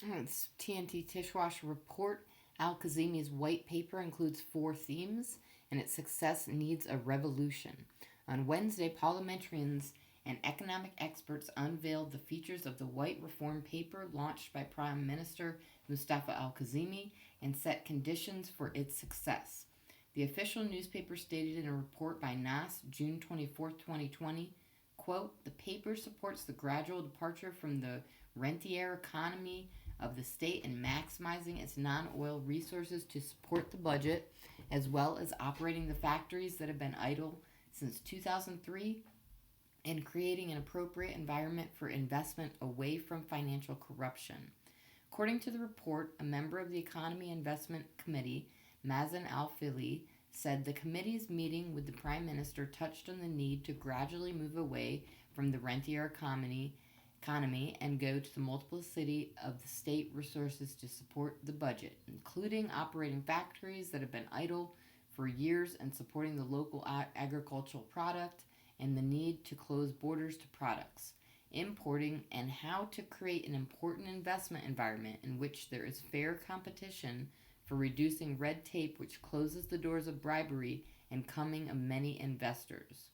It's TNT Tishwash report. Al-Kazemi's white paper includes four themes, and its success needs a revolution. On Wednesday, parliamentarians and economic experts unveiled the features of the white reform paper launched by Prime Minister Mustafa Al-Kazemi and set conditions for its success. The official newspaper stated in a report by NAS, June 24, 2020, quote, the paper supports the gradual departure from the rentier economy of the state and maximizing its non oil resources to support the budget, as well as operating the factories that have been idle since 2003 and creating an appropriate environment for investment away from financial corruption. According to the report, a member of the Economy Investment Committee, Mazen Al Fili, said the committee's meeting with the Prime Minister touched on the need to gradually move away from the rentier economy and go to the multiplicity of the state resources to support the budget, including operating factories that have been idle for years and supporting the local agricultural product and the need to close borders to products, importing, and how to create an important investment environment in which there is fair competition for reducing red tape which closes the doors of bribery and coming of many investors.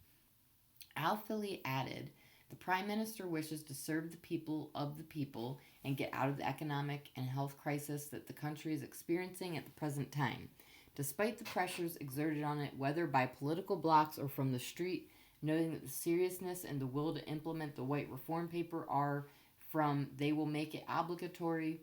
Al-Fili added, the Prime Minister wishes to serve the people of the people and get out of the economic and health crisis that the country is experiencing at the present time. Despite the pressures exerted on it, whether by political blocs or from the street, noting that the seriousness and the will to implement the white reform paper are from they will make it obligatory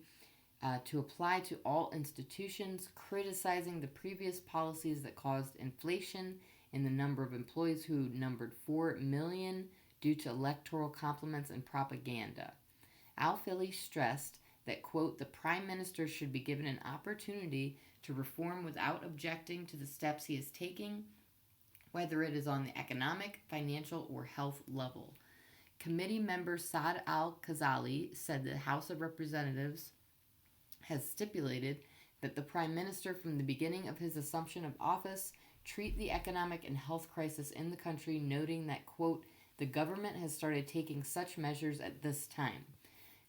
to apply to all institutions, criticizing the previous policies that caused inflation in the number of employees who numbered 4 million due to electoral compliments and propaganda. Al-Fili stressed that, quote, the Prime Minister should be given an opportunity to reform without objecting to the steps he is taking, whether it is on the economic, financial, or health level. Committee member Saad Al-Khazali said the House of Representatives has stipulated that the Prime Minister, from the beginning of his assumption of office, treat the economic and health crisis in the country, noting that, quote, the government has started taking such measures at this time.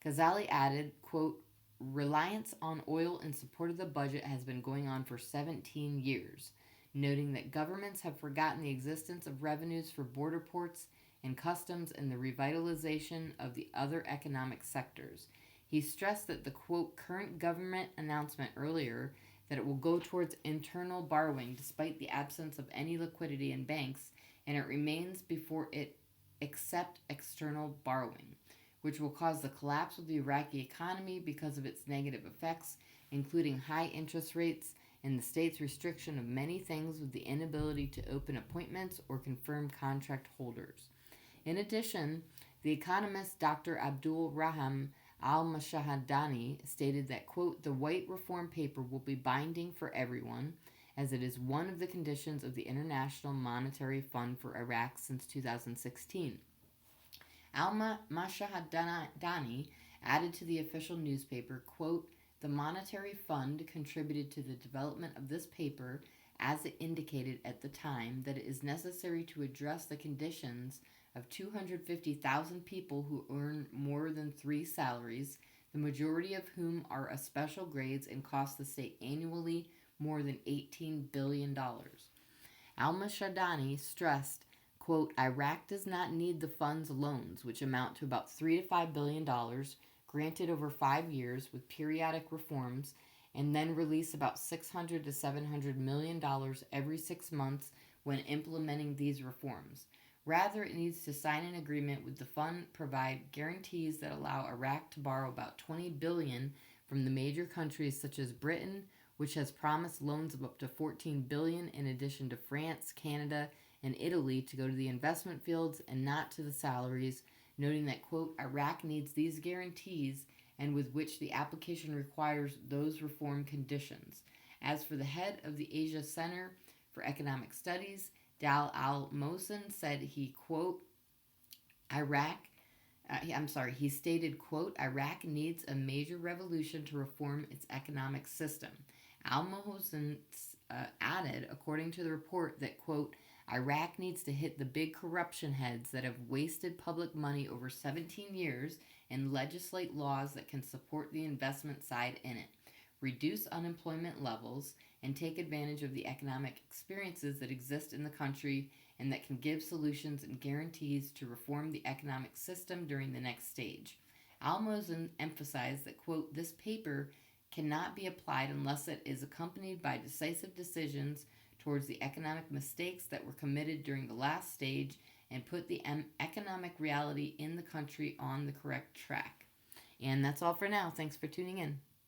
Ghazali added, quote, reliance on oil in support of the budget has been going on for 17 years, noting that governments have forgotten the existence of revenues for border ports and customs and the revitalization of the other economic sectors. He stressed that the, quote, current government announcement earlier that it will go towards internal borrowing despite the absence of any liquidity in banks, and it remains before it accept external borrowing, which will cause the collapse of the Iraqi economy because of its negative effects, including high interest rates and the state's restriction of many things with the inability to open appointments or confirm contract holders. In addition, the economist Dr. Abdul Raham Al-Mashahadani stated that, quote, the white reform paper will be binding for everyone, as it is one of the conditions of the International Monetary Fund for Iraq since 2016. Al-Mashahadani added to the official newspaper, quote, the Monetary Fund contributed to the development of this paper as it indicated at the time that it is necessary to address the conditions of 250,000 people who earn more than three salaries, the majority of whom are of special grades and cost the state annually more than $18 billion. Al-Mashadani stressed, quote, Iraq does not need the fund's loans, which amount to about $3 to $5 billion, granted over 5 years with periodic reforms, and then release about $600 to $700 million every 6 months when implementing these reforms. Rather, it needs to sign an agreement with the fund, provide guarantees that allow Iraq to borrow about $20 billion from the major countries such as Britain, which has promised loans of up to $14 billion in addition to France, Canada, and Italy to go to the investment fields and not to the salaries, noting that, quote, Iraq needs these guarantees and with which the application requires those reform conditions. As for the head of the Asia Center for Economic Studies, Dal Al-Mohsen said he, quote, he stated, quote, Iraq needs a major revolution to reform its economic system. Al-Mohsen added, according to the report, that, quote, Iraq needs to hit the big corruption heads that have wasted public money over 17 years and legislate laws that can support the investment side in it, reduce unemployment levels, and take advantage of the economic experiences that exist in the country and that can give solutions and guarantees to reform the economic system during the next stage. Almosen emphasized that, quote, this paper cannot be applied unless it is accompanied by decisive decisions towards the economic mistakes that were committed during the last stage and put the economic reality in the country on the correct track. And that's all for now. Thanks for tuning in.